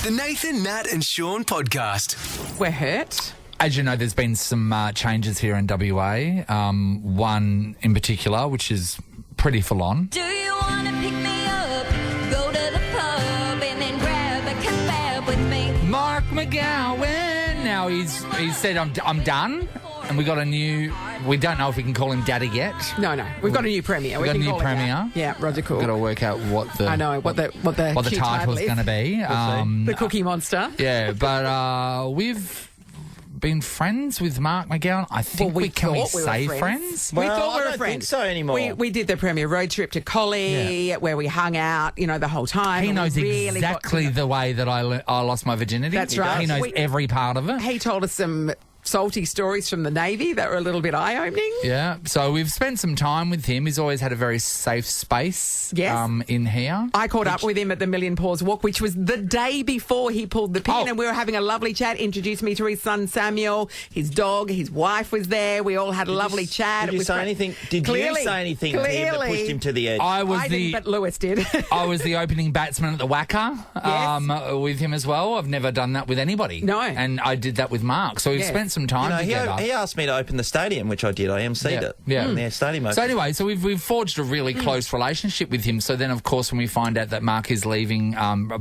The Nathan, Nat and Shaun podcast. We're hurt. As you know, there's been some changes here in WA. One in particular, which is pretty full on. Do you want to pick me up? Go to the pub and then grab a kebab with me. Mark McGowan. Now he's said I'm done, and we got a new. We don't know if we can call him Daddy yet. No. We've got a new premier. We've got a new premier. Yeah, Roger Cool. Got to work out what the title is going to be. The Cookie Monster. Yeah, but we've been friends with Mark McGowan. I think we say friends. We thought we were I don't friends. think so anymore. We did the premier road trip to Collie, where we hung out, the whole time. He knows exactly the way that I lost my virginity. That's right. He knows every part of it. He told us some salty stories from the Navy that were a little bit eye-opening. Yeah, so we've spent some time with him. He's always had a very safe space in here. I caught up with him at the Million Paws Walk, which was the day before he pulled the pin, and we were having a lovely chat, introduced me to his son Samuel, his dog, his wife was there. We all had a lovely chat. Did you say anything to him that pushed him to the edge? I didn't, but Lewis did. I was the opening batsman at the Wacker with him as well. I've never done that with anybody. No. And I did that with Mark. So we've spent some time together. He asked me to open the stadium, which I did. I emceed it. Yeah. In their stadium opening. So anyway, so we've forged a really close relationship with him. So then, of course, when we find out that Mark is leaving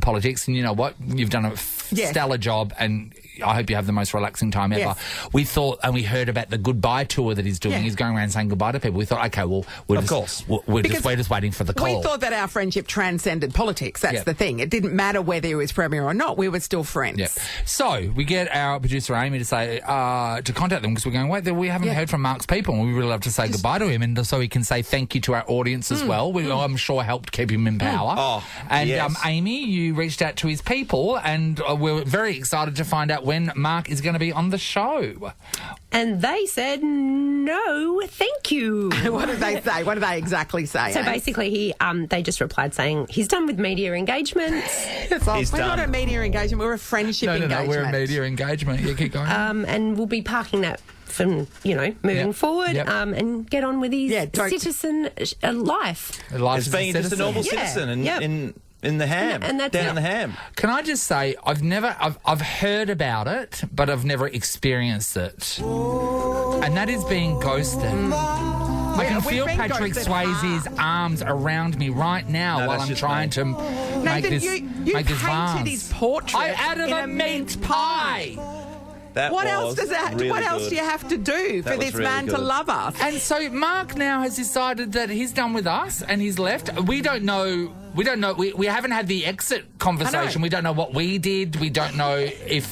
politics, and you know what? You've done a stellar job, and I hope you have the most relaxing time ever. Yes. We thought, and we heard about the goodbye tour that he's doing. Yeah. He's going around saying goodbye to people. We thought, okay, well, we're just waiting for the call. We thought that our friendship transcended politics. That's the thing. It didn't matter whether he was premier or not. We were still friends. Yeah. So we get our producer Amy to say to contact them because we're going, wait, we haven't heard from Mark's people, and we really love to say goodbye to him, and so he can say thank you to our audience as well. We, I'm sure, helped keep him in power. Amy, you reached out to his people, and we're very excited to find out when Mark is going to be on the show. And they said, no, thank you. What did they say? What did they exactly say? So basically, they just replied saying he's done with media engagements. We're not a media engagement. We're a friendship engagement. No, we're a media engagement. Yeah, keep going. And we'll be parking that from, moving forward and get on with his citizen life. As being just a normal citizen in the Ham, and that's down in the Ham. Can I just say, I've heard about it, but I've never experienced it. And that is being ghosted. I can feel Patrick Swayze's arms around me right now while I'm trying to make this painted his portrait out of a meat pie. What else do you have to do for this man to love us? And so Mark now has decided that he's done with us and he's left. We don't know. We haven't had the exit conversation. We don't know what we did. We don't know if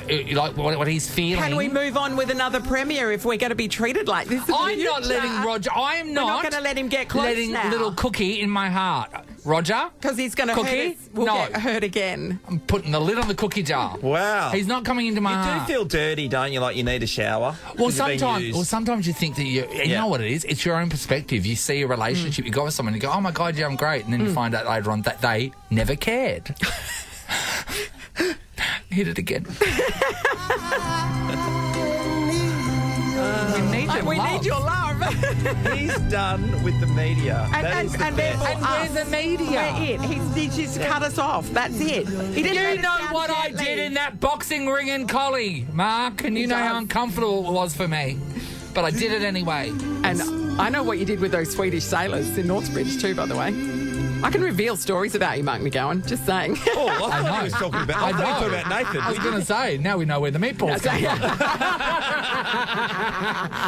what he's feeling. Can we move on with another premier if we're going to be treated like this? I'm not letting Roger. I'm not. We're not going to let him get close letting now. Little Cookie in my heart. Roger? Because he's going to hurt us. We'll get hurt again. I'm putting the lid on the cookie jar. Wow. He's not coming into my heart. You do feel dirty, don't you? Like you need a shower. Well, sometimes you think that you know what it is? It's your own perspective. You see a relationship, you go with someone, you go, oh my God, yeah, I'm great. And then you find out later on that they never cared. Hit it again. We need your love. He's done with the media. And we're the media. We're it. He just cut us off. That's it. He didn't you know what I did in that boxing ring in Collie, Mark, and you know how uncomfortable it was for me. But I did it anyway. And I know what you did with those Swedish sailors in Northbridge too, by the way. I can reveal stories about you, Mark McGowan. Just saying. Oh, I thought he was talking about. I thought he was talking about Nathan. I was going to say, now we know where the meatballs come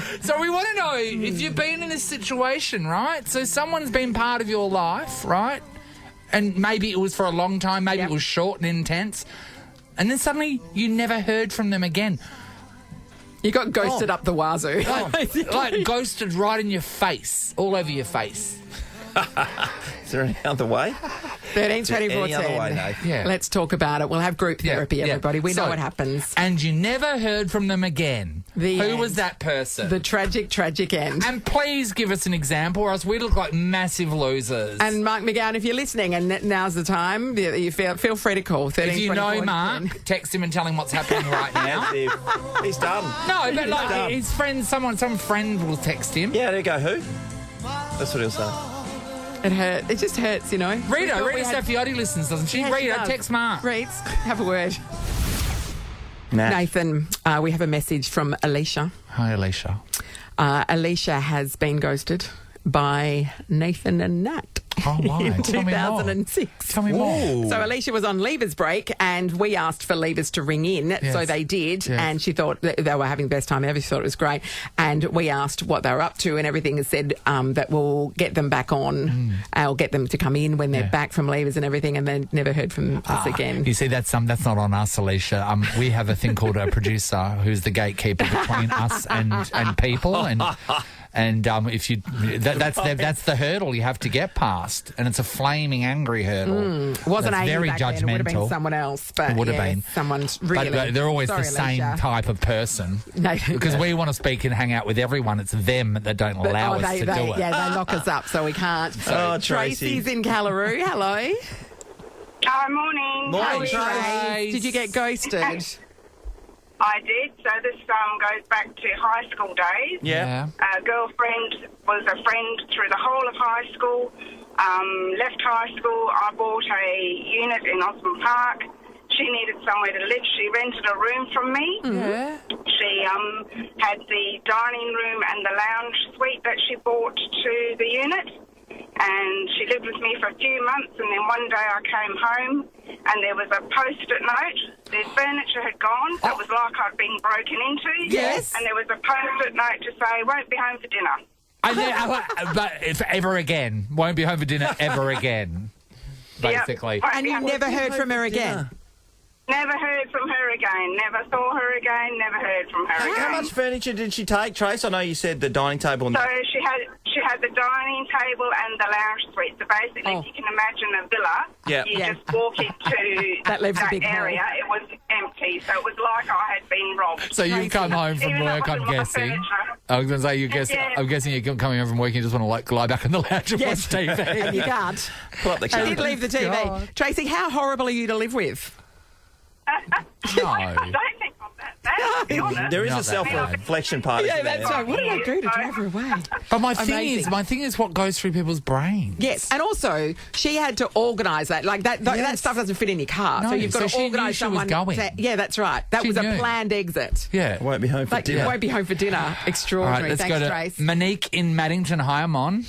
from. So we want to know if you've been in a situation, right? So someone's been part of your life, right? And maybe it was for a long time, maybe it was short and intense, and then suddenly you never heard from them again. You got ghosted up the wazoo. Like ghosted right in your face, all over your face. Is there any other way? 13, 24, any 10. other way, Nate? Yeah. Let's talk about it. We'll have group therapy, everybody. We know what happens. And you never heard from them again. Who was that person? The tragic, tragic end. And please give us an example, or else we look like massive losers. And Mark McGowan, if you're listening, and now's the time, you feel free to call 13, if you 24, know Mark, text him and tell him what's happening right now. He's done. No, but like his friend, some friend will text him. Yeah, there you go. Who? That's what he'll say. It hurt. It just hurts, you know. Rita Staffioti listens, doesn't she? Yeah, she Rita, does. text Mark. Reads, have a word. Nat. Nathan, we have a message from Alicia. Hi, Alicia. Alicia has been ghosted by Nathan and Nat. Oh, why? In Tell me more. 2006. Tell me more. So Alicia was on leavers break and we asked for leavers to ring in. Yes. So they did. Yes. And she thought that they were having the best time ever. She thought it was great. And we asked what they were up to and everything has said that we'll get them back on. I'll get them to come in when they're back from leavers and everything, and they never heard from us again. You see, that's not on us, Alicia. We have a thing called a producer who's the gatekeeper between us and people, and if you that's the hurdle you have to get past, and it's a flaming angry hurdle. It wasn't That's Amy very back judgmental. then. It would have been someone else, but It would have yeah, been someone's really. But they're always Sorry, the same Alicia. type of person. No. Because we want to speak and hang out with everyone. It's them that don't allow us to do it. Yeah, they lock us up, so we can't. Oh, Tracy. Tracy's in Callaroo. Hello. Hi, morning. Morning, Trace. Did you get ghosted? I did. So this goes back to high school days. Yeah. A girlfriend was a friend through the whole of high school. Left high school, I bought a unit in Osborne Park. She needed somewhere to live. She rented a room from me. Yeah. She had the dining room and the lounge suite that she bought to the unit. And she lived with me for a few months, and then one day I came home and there was a post-it note. The furniture had gone, so it was like I'd been broken into. Yes. And there was a post-it note to say, won't be home for dinner. But if ever again, won't be home for dinner ever again, basically. Yep. And you never heard from her again? Never heard from her again. Never saw her again. Never heard from her again. How much furniture did she take, Trace? I know you said the dining table. And So she had the dining table and the lounge suite. So basically, if you can imagine a villa, Yeah. you Yeah. just walk into That leaves a big hole. area. It was empty, so it was like I had been robbed. So you come home from Even though work, it I'm wasn't my guessing. furniture. I was going to say, Yeah. I'm guessing you're coming home from work and you just want to lie back in the lounge and Yes. watch TV. And you can't. pull up the She cupboard. did leave the TV. God. Tracy, how horrible are you to live with? No. I don't think I'm that bad, to be honest. There is Not a that self-reflection part. Yeah, isn't that's there? right. What did I do to drive her away? But my Amazing. thing is what goes through people's brains. Yes, and also she had to organise that. Like that Yes. stuff doesn't fit in your car, No, so you've got so to she knew organise she was someone. going. Yeah, that's right. That She was a knew. planned exit. Yeah. Won't be home for Like dinner. you won't be home for dinner. All right, Extraordinary. let's Thanks, go to Trace. Monique in Maddington. Hi, Amon.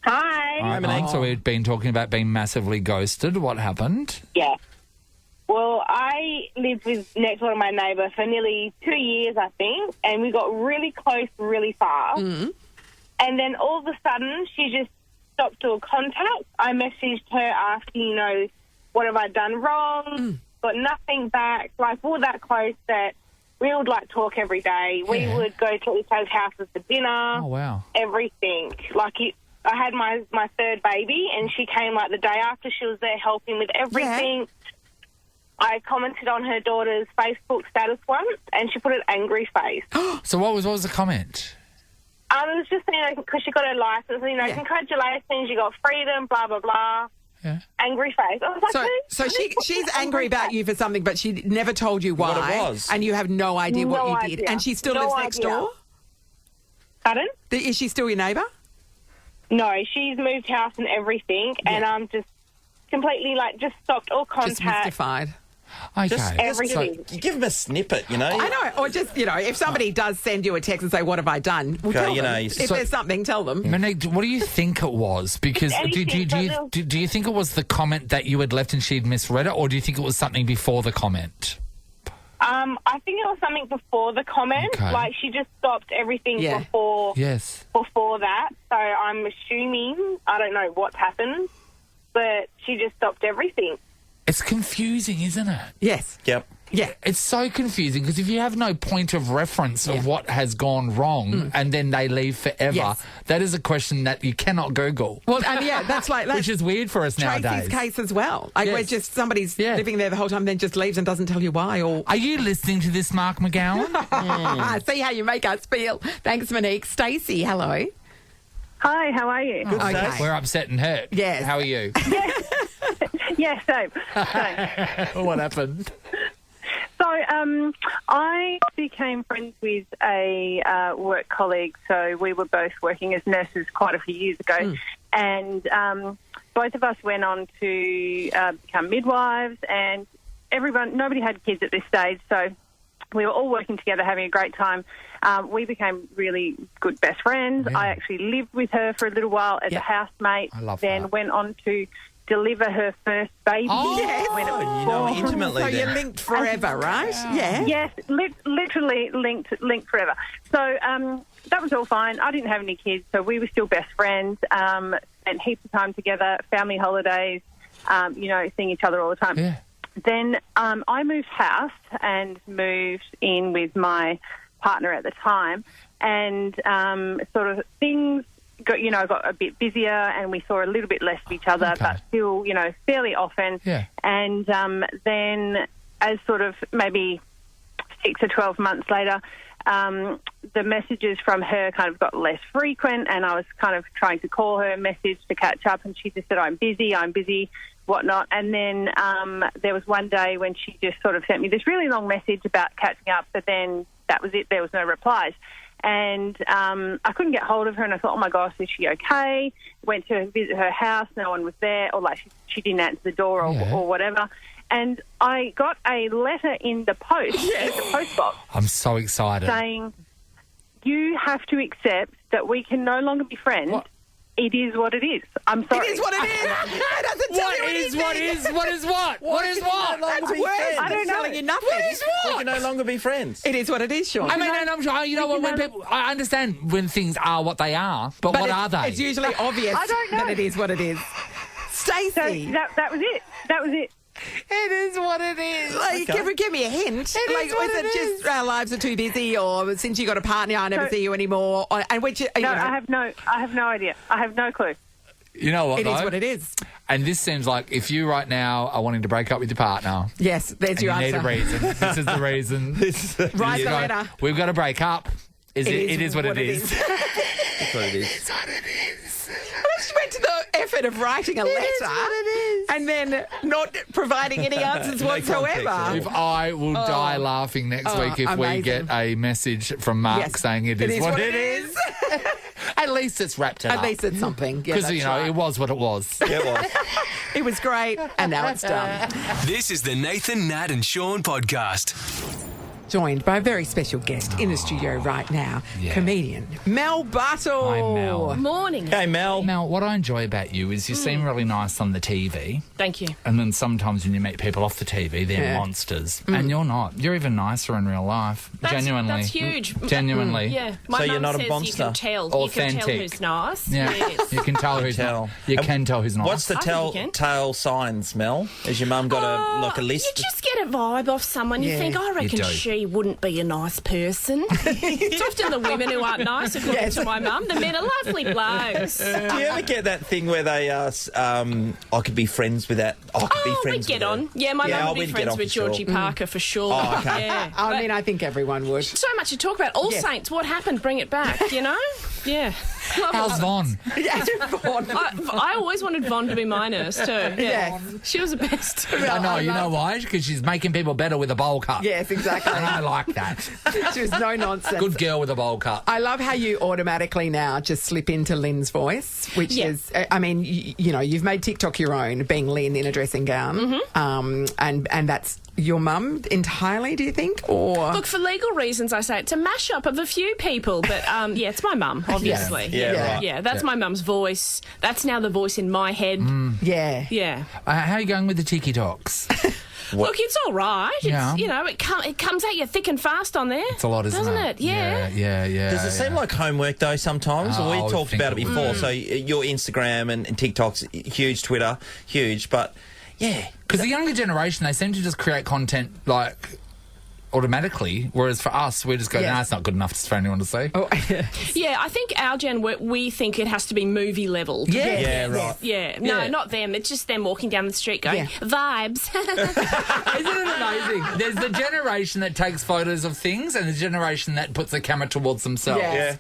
Hi. All right, Monique. So we've been talking about being massively ghosted. What happened? Yeah. Well, I lived with next door to my neighbour for nearly 2 years, I think, and we got really close really fast. Mm-hmm. And then all of a sudden, she just stopped all contact. I messaged her asking, what have I done wrong? Got nothing back. Like, we were that close that we would, talk every day. We Yeah. would go to each other's houses for dinner. Oh, wow. Everything. I had my third baby, and she came, the day after. She was there helping with everything. I commented on her daughter's Facebook status once, and she put an angry face. So what was the comment? It was just, because she got her license, congratulations, you got freedom, blah, blah, blah. Yeah. Angry face. I was like, So she's angry about you for something, but she never told you why. What it was. And you have no idea what No you did. idea. And she still No lives next idea. door? Pardon? Is she still your neighbour? No, she's moved house and everything, and I'm just completely, just stopped all Just contact. mystified. Okay. Just Everything. give them a snippet, you know. I know, or just, if somebody does send you a text and say, what have I done? Well, Okay, tell you them. know, If so- there's something, tell them. Monique, what do you think it was? Because Anything, do you think it was the comment that you had left and she'd misread it, or do you think it was something before the comment? I think it was something before the comment. Okay. She just stopped everything Yeah. before that. So I'm assuming, I don't know what's happened, but she just stopped everything. It's confusing, isn't it? Yes. Yep. Yeah. It's so confusing because if you have no point of reference of what has gone wrong and then they leave forever, Yes. that is a question that you cannot Google. Well, and that's Which is weird for us Tracy's nowadays. case as well. Where Yes. just somebody's Yeah. living there the whole time, then just leaves and doesn't tell you why. Or Are you listening to this, Mark McGowan? see how you make us feel. Thanks, Monique. Stacey, hello. Hi, how are you? Good Okay. Stace. We're upset and hurt. Yes. How are you? Yeah, same. What happened? So, I became friends with a work colleague. So we were both working as nurses quite a few years ago, And both of us went on to become midwives, and nobody had kids at this stage, so we were all working together, having a great time. We became really good best friends. Yeah. I actually lived with her for a little while as a housemate. I love then that. went on to deliver her first baby. Oh, yes. When it was You know born. intimately So then. you're linked forever, right? Yeah. Yes, literally linked forever. So that was all fine. I didn't have any kids, so we were still best friends. Spent heaps of time together, family holidays, seeing each other all the time. Yeah. Then I moved house and moved in with my partner at the time, and sort of things got a bit busier, and we saw a little bit less of each other, Okay. but still, fairly often. Yeah. And then as sort of maybe 6 or 12 months later, the messages from her kind of got less frequent, and I was kind of trying to call her, message to catch up, and she just said, I'm busy, whatnot. And then there was one day when she just sort of sent me this really long message about catching up, but then that was it. There was no replies. And I couldn't get hold of her, and I thought, oh, my gosh, is she okay? Went to visit her house. No one was there, or like she didn't answer the door or whatever. And I got a letter in the post, in the post box, I'm so excited. saying, you have to accept that we can no longer be friends. What? It is what it is. I'm sorry. It is what it is. It doesn't tell you anything. What is what? What is what? That's be worse. friends? I I don't don't know. know. Telling you nothing. What is We what? can no longer be friends. It is what it is, Sean. I mean, and I'm sure, when people, I understand when things are what they are, but what are they? It's usually obvious I don't know. that it is what it is. So Stacey. that was it. That was it. It is what it is. Like, give me a hint. It is what it it is. just our lives are too busy, or since you got a partner, I never So- see you anymore? And which No, I have no idea. I have no clue. You know what, it is though? what it is. And this seems like if you right now are wanting to break up with your partner, Yes, there's and your you need answer. a reason. This is the reason. Write You the go, letter. We've got to break up. It is what it is. That's what it is. She went to the effort of writing a letter and then not providing any answers No whatsoever. context. If I will die laughing next week if we amazing. get a message from Mark Yes. saying it is what it is. At least it's wrapped it up. At least it's something. Yeah, Because, that's right. it was what it was. Yeah, it was. It was great, and now it's done. This is the Nathan, Nat and Sean podcast. Joined by a very special guest in the studio right now, Yeah. comedian Mel Buttle. Hi, Mel. Morning. Hey, Mel. Mel, what I enjoy about you is you seem really nice on the TV. Thank you. And then sometimes when you meet people off the TV, they're Yeah. monsters. And you're not. You're even nicer in real life. Genuinely. That's huge. Genuinely. Yeah. My So you're mum not a says monster? you can tell. You can Authentic. tell who's nice. Yeah. Yes. You can tell who's tell. not. You can tell who's not. What's the I think you can. telltale signs, Mel? Has your mum got a list? You just get a vibe off someone. You Yeah, think, I reckon do. she wouldn't be a nice person. It's often the women who aren't nice, according to my mum. The men are lovely blokes. Do you ever get that thing where they ask, I could be friends with that? I could be Oh, friends we'd get with on. her. Yeah, my mum would we'd be get friends on with for sure. Georgie Parker for sure. Oh, okay. Yeah. I mean, I think everyone would. So much to talk about. All Yes. Saints, what happened? Bring it back, you know? Yeah. How's Von? Yeah, Vaughn. I always wanted Von to be my nurse too. Yeah. Yes. She was the best. I know, you know why? Because she's making people better with a bowl cut. Yes, exactly. And I like that. She was no nonsense. Good girl with a bowl cut. I love how you automatically now just slip into Lynn's voice, which Yeah. is, I mean, you've made TikTok your own, being Lynn in a dressing gown, and that's your mum entirely, do you think? Or Look, for legal reasons, I say it's a mashup of a few people, but yeah, it's my mum, obviously. Yeah, right. Yeah, that's my mum's voice. That's now the voice in my head. yeah, Yeah. How are you going with the TikToks? Look, it's all right. It's, Yeah. it comes at you thick and fast on there. It's a lot, isn't doesn't it? Yeah. Yeah. Does it seem like homework though sometimes? Oh, I we would talked think about it it would. before. So your Instagram and TikTok's huge, Twitter huge, but yeah. Because the younger generation, they seem to just create content like automatically, whereas for us, we just go, Yeah. nah, it's not good enough for anyone to see. oh, Yeah, I think our gen, we think it has to be movie level. Yeah. Yeah, right. Yeah, no, Yeah. not them. It's just them walking down the street going, Yeah. vibes. Isn't it amazing? There's the generation that takes photos of things and the generation that puts the camera towards themselves. Yeah. Yeah.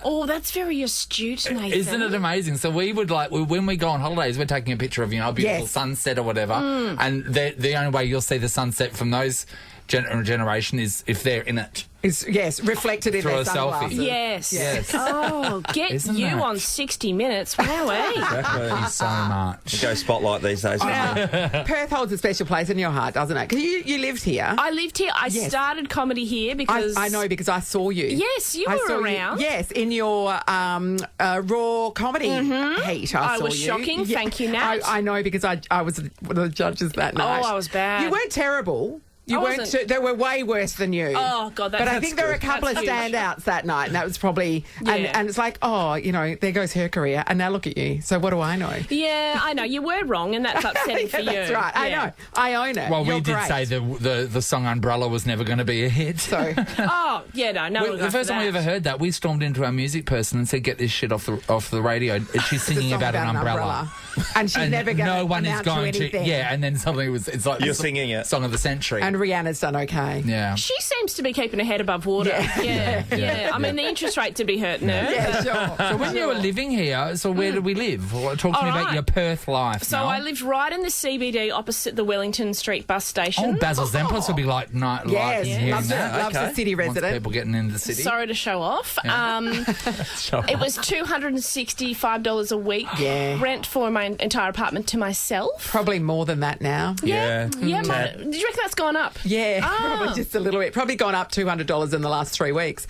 Oh, that's very astute, Nathan. Isn't it amazing? So we would when we go on holidays, we're taking a picture of, a beautiful Yes. sunset or whatever, and the only way you'll see the sunset from those generation is if they're in it. Yes, reflected in Through their a selfie. sunglasses. Yes. Oh, get Isn't you that? on 60 Minutes. Wowee. Thank you so much. Go spotlight these days. Perth holds a special place in your heart, doesn't it? Because you lived here. I lived here. I Yes. started comedy here because... I know because I saw you. Yes, you I were saw you- around. yes, in your raw comedy heat. I saw was you. shocking. Thank you, Nat. I know because I was one of the judges that night. I was bad. You weren't terrible. You I weren't. wasn't. They were way worse than you. Oh, God, But I that's think there were a good. couple That's of huge. standouts that night, and that was probably. Yeah. And it's like, there goes her career, and now look at you. So what do I know? Yeah, I know. You were wrong, and that's upsetting for you. That's right. I Yeah. know. I own it. Well, You're we did great. say the song Umbrella was never going to be a hit. So Oh, yeah, no. Well, the first time we ever heard that, we stormed into our music person and said, "Get this shit off the radio." And she's the singing song about an umbrella. and she's And never going no one is amount going to anything. Yeah, and then something was. It's like You're the singing it. song of the century. And Rihanna's done okay. yeah. She seems to be keeping her head above water. Yeah. I mean, the interest rate to be hurting her. Yeah, sure. So when you were living here, so where did we live? Well, talk to me about right. your Perth life. So Mel. I lived right in the CBD opposite the Wellington Street bus station. Oh, Basil Zemplis would be like Yes, hearing loves, that. loves the city Wants resident. people getting into the city. Sorry to show off. It was $265 a week rent for my entire apartment to myself. Probably more than that now. Yeah. Tad. Did you reckon that's gone up? Yeah, Oh. probably just a little bit. Probably gone up $200 in the last 3 weeks.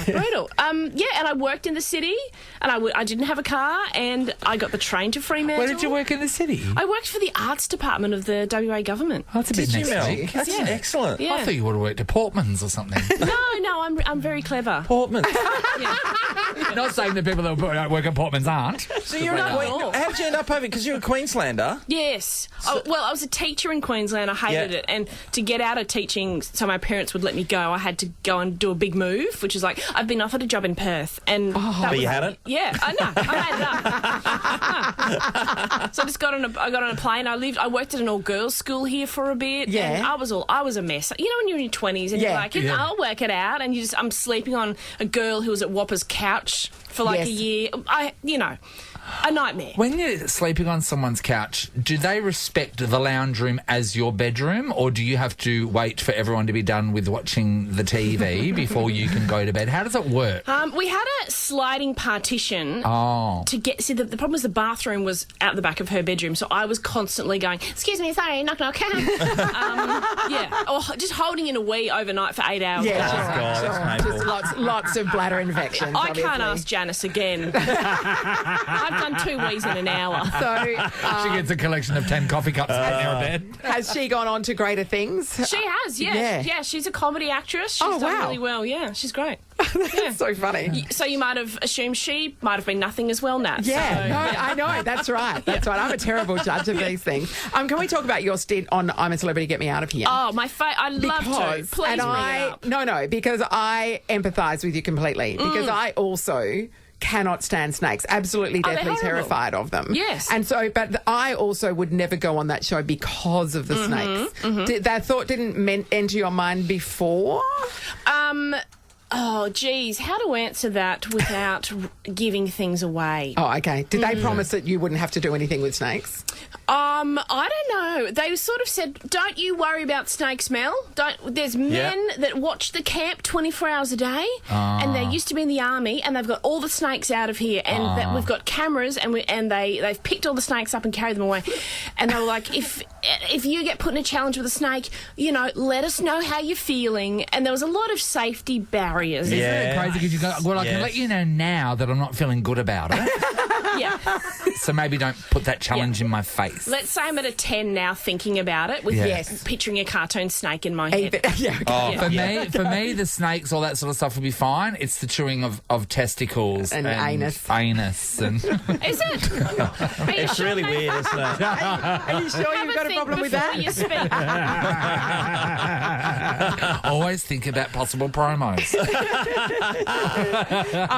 Brutal. And I worked in the city, and I didn't have a car, and I got the train to Fremantle. Where did you work in the city? I worked for the arts department of the WA government. Oh, that's a bit Did you, next Mel? week. That's excellent. Yeah. I thought you would have worked at Portman's or something. No, I'm very clever. Portman. Not saying the people that work at Portman's aren't. So you're not. all. How did you end up over? Because you're a Queenslander. Yes. Well, I was a teacher in Queensland. I hated it. And to get out of teaching so my parents would let me go, I had to go and do a big move, which is like, I've been offered a job in Perth. And But you hadn't? Yeah, I know. I made it up. So I just got on a plane. I worked at an all-girls school here for a bit. Yeah. And I was a mess. You know when you're in your 20s and you're like, I'll work it out. And I'm sleeping on a girl who was at Whopper's couch for like a year. A nightmare. When you're sleeping on someone's couch, do they respect the lounge room as your bedroom, or do you have to wait for everyone to be done with watching the TV before you can go to bed? How does it work? We had a sliding partition to get... See, the problem was the bathroom was out the back of her bedroom, so I was constantly going, excuse me, sorry, knock, knock. Or just holding in a wee overnight for 8 hours. Yeah, Oh, God, that's painful. just lots of bladder infections. I can't obviously. ask Janice again. I've done 2 wees in an hour. So, She gets a collection of 10 coffee cups in her bed. has she gone on to greater things? She has, yeah. Yeah, she's a comedy actress. She's done really well. Yeah, she's great. That's so funny. So you might have assumed she might have been nothing as well, Nat. Yeah, So- no, I know. That's right. That's right. I'm a terrible judge of these things. Can we talk about your stint on I'm a Celebrity, Get Me Out of Here? Oh, I love to. Please bring it up. No, because I empathise with you completely. Because I also cannot stand snakes. Absolutely, they're deathly horrible. terrified of them. Yes. And so, but I also would never go on that show because of the snakes. That thought didn't enter your mind before? Oh, geez, how to answer that without giving things away? Oh, okay. Did they promise that you wouldn't have to do anything with snakes? I don't know. They sort of said, "Don't you worry about snakes, Mel. There's men that watch the camp 24 hours a day, and they used to be in the army, and they've got all the snakes out of here, and that we've got cameras, and they've picked all the snakes up and carried them away." And they were like, "If you get put in a challenge with a snake, let us know how you're feeling." And there was a lot of safety barriers. Isn't it crazy? Because you go, well, I can let you know now that I'm not feeling good about it. Yeah. So maybe don't put that challenge in my face. Let's say I'm at a 10 now thinking about it with picturing a cartoon snake in my head. For me, the snakes, all that sort of stuff would be fine. It's the chewing of testicles and anus. Anus and Is it? It's really weird, isn't it? Are you sure you've got a problem with that? You speak. always think about possible promos.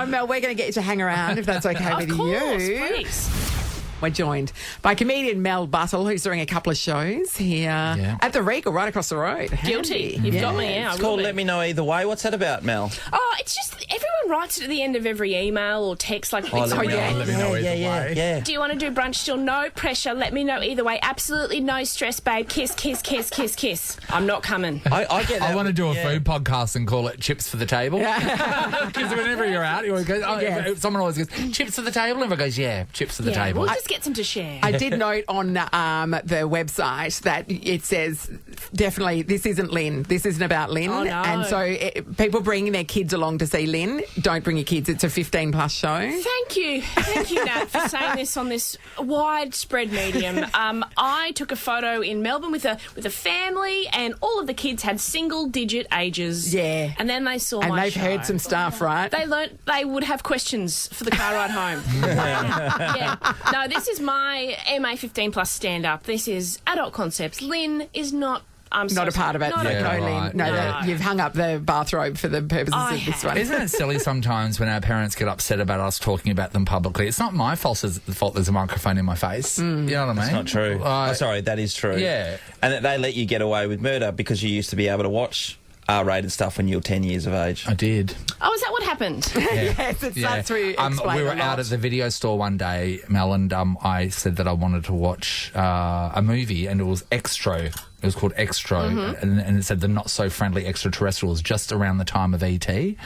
Mel, we're going to get you to hang around if that's okay with Of course, you. please. We're joined by comedian Mel Buttle, who's doing a couple of shows here at the Regal, right across the road. Guilty. Handy. You've got me out. It's called Let Me Know Either Way. What's that about, Mel? Oh, it's just everyone writes it at the end of every email or text. Like, Let me know either way. Yeah. Do you want to do brunch still? No pressure. Let me know either way. Absolutely no stress, babe. Kiss, kiss, kiss, kiss, kiss. I'm not coming. I get that. I want to do a food podcast and call it Chips for the Table. Because whenever you're out, you always go, someone always goes, chips for the table? And everyone goes, yeah, chips for the table. We'll just get some to share. I did note on the website that it says, definitely, this isn't Lynn. This isn't about Lynn. Oh, no. And so people bringing their kids along to see Lynn, don't bring your kids. It's a 15-plus show. Thank you, Nat, for saying this on this widespread medium. I took a photo in Melbourne with a family, and all of the kids had single-digit ages. Yeah. And then they saw and my they've show. heard some stuff, right? They learnt they would have questions for the car ride home. No, this is my MA 15+ stand-up. This is adult concepts. Lynn is not... not a part of it. Not No, right. No, you've hung up the bathrobe for the purposes of this one. Isn't it silly sometimes when our parents get upset about us talking about them publicly? It's not my fault there's a microphone in my face. You know what I mean? It's not true. Sorry, that is true. Yeah. And that they let you get away with murder because you used to be able to watch R-rated stuff when you were 10 years of age. I did. Oh, is that what happened? Yes, it starts to explain we were a lot. out at the video store one day, Mel, and I said that I wanted to watch a movie, and it was Extra. It was called Extra, and it said the not-so-friendly extraterrestrials just around the time of E.T.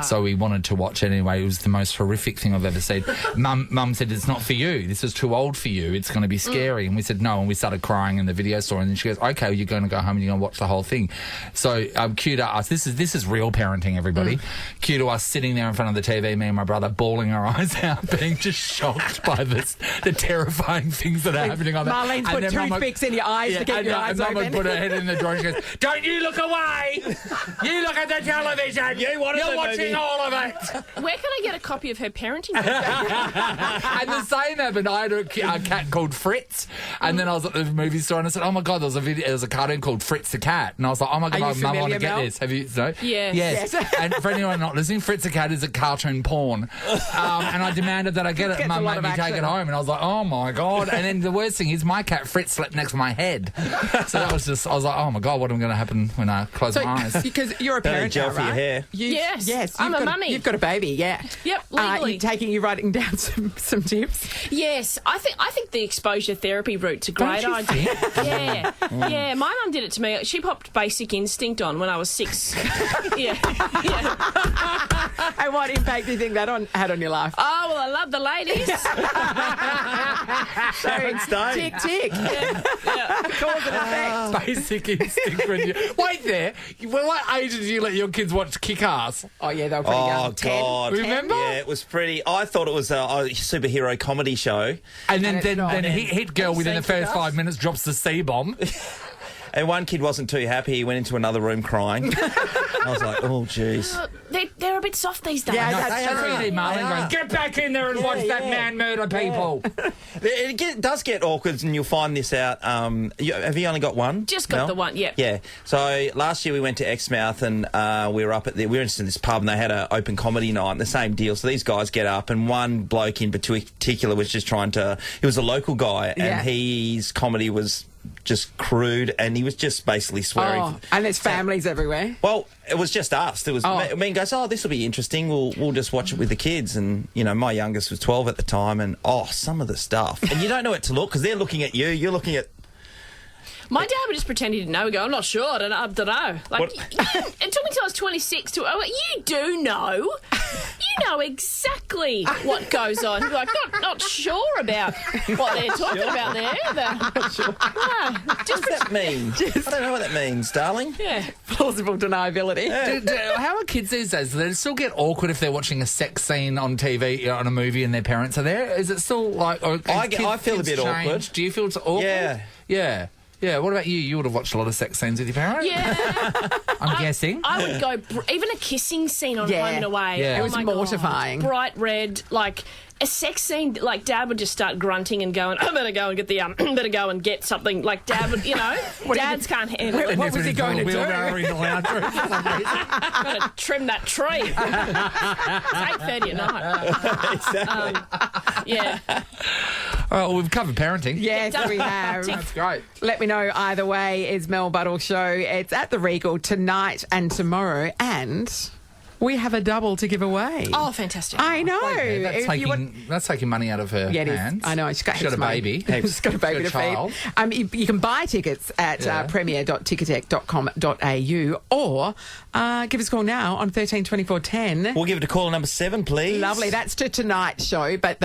So we wanted to watch it anyway. It was the most horrific thing I've ever seen. Mum said, it's not for you. This is too old for you. It's going to be scary. And we said, no, and we started crying in the video store. And then she goes, okay, you're going to go home and you're going to watch the whole thing. So cue to us. This is real parenting, everybody. Cue to us sitting there in front of the TV, me and my brother, bawling our eyes out, being just shocked by the terrifying things that are happening on that. Marlene's put toothpicks in your eyes to get your eyes open. Put her head in the drawer and she goes, don't you look away! You look at the television! You're watching all of it! Where can I get a copy of her parenting? And the same happened. I had a cat called Fritz, and then I was at the movie store and I said, oh my God, there was a cartoon called Fritz the Cat. And I was like, oh my God, Mum, I want to get this. Have you? No? Yes. And for anyone not listening, Fritz the Cat is a cartoon porn. And I demanded that I get it. Mum made me take it home. And I was like, oh my God. And then the worst thing is my cat Fritz slept next to my head. So that was just, I was like, oh my God, what am going to happen when I close my eyes? Because you're a parent now, gel for your hair. Yes. I'm a mummy. You've got a baby, yeah. Yep, legally. You're writing down some tips? Yes, I think the exposure therapy route's a great idea. Yeah. My mum did it to me. She popped Basic Instinct on when I was 6. Yeah. And what impact do you think that had on your life? Oh, well, I love the ladies. Tick, tick. Yeah. Cause and effect. Basic Instinct. Wait there. Well, what age did you let your kids watch Kick-Ass? Oh, yeah, they were pretty young. Oh, 10. God. Remember? Yeah, it was pretty... I thought it was a superhero comedy show. And then Hit Girl within the first 5 minutes drops the C-bomb. And one kid wasn't too happy. He went into another room crying. I was like, oh, jeez. They're a bit soft these days. Yeah, That's true. Marlene going, get back in there and watch that man murder people. It does get awkward, and you'll find this out. Have you only got one? Just got the one, yeah. Yeah. So last year we went to Exmouth, and we were up at we were in this pub, and they had an open comedy night, and the same deal. So these guys get up, and one bloke in particular was just trying to... He was a local guy, and his comedy was just crude, and he was just basically swearing. Oh, and there's families everywhere. Well, it was just us. There was me and goes, oh, this will be interesting. We'll just watch it with the kids. And my youngest was 12 at the time, and some of the stuff, and you don't know what to look because they're looking at you. You're looking at. My dad would just pretend he didn't know. He'd go, I'm not sure. I don't know. Like, it took me till I was 26 to... Oh, you do know. You know exactly what goes on. You're like, not sure about what they're talking about there. Not sure. No, What does that mean? I don't know what that means, darling. Yeah. Plausible deniability. How are kids these days? Do they still get awkward if they're watching a sex scene on TV, on a movie, and their parents are there? Is it still like... I feel a bit awkward. Do you feel it's awkward? Yeah. Yeah, what about you? You would have watched a lot of sex scenes with your parents? Yeah. I'm guessing. I would go... even a kissing scene on Home and Away. Yeah. It was mortifying. God. Bright red, like... A sex scene, like Dad would just start grunting and going, I better go and get better go and get something. Like Dad would, dads can't handle it. What was he going to do? In the lounge room for some reason. Got to trim that tree. It's 8:30 at night. Exactly. Yeah. Oh, we've covered parenting. Yes, we have. That's great. Let me know either way is Mel Buttle Show. It's at the Regal tonight and tomorrow, and we have a double to give away. Oh, fantastic. I know. That's taking money out of her hands. I know. She's got a baby. She's got a baby to child. feed. You can buy tickets at premier.ticketek.com.au or give us a call now on 13 24 10. We'll give it to caller number 7, please. Lovely. That's to tonight's show, but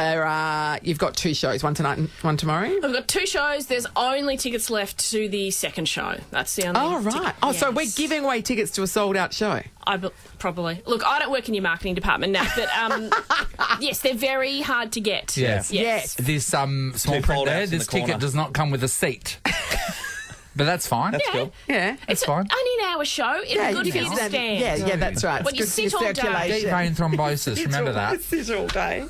you've got 2 shows, one tonight and one tomorrow. We've got 2 shows. There's only tickets left to the second show. That's the only. Oh, right. ticket. Oh, so we're giving away tickets to a sold-out show. Probably. Look, I don't work in your marketing department, Nat, but yes, they're very hard to get. Yes. This small print there, this ticket does not come with a seat. But that's fine. That's cool. Yeah. It's fine. only an hour show. It's good for you to stand. Yeah, that's right. But you It's good sit for all day. circulation. Deep vein thrombosis, remember that. Sit all day.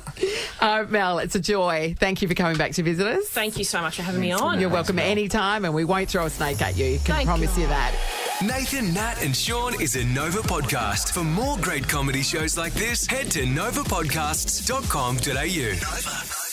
Mel, it's a joy. Thank you for coming back to visit us. Thank you so much for having me on. You're welcome anytime, and we won't throw a snake at you. Can promise you that. Nathan, Nat and Sean is a Nova podcast. For more great comedy shows like this, head to novapodcasts.com.au. Nova.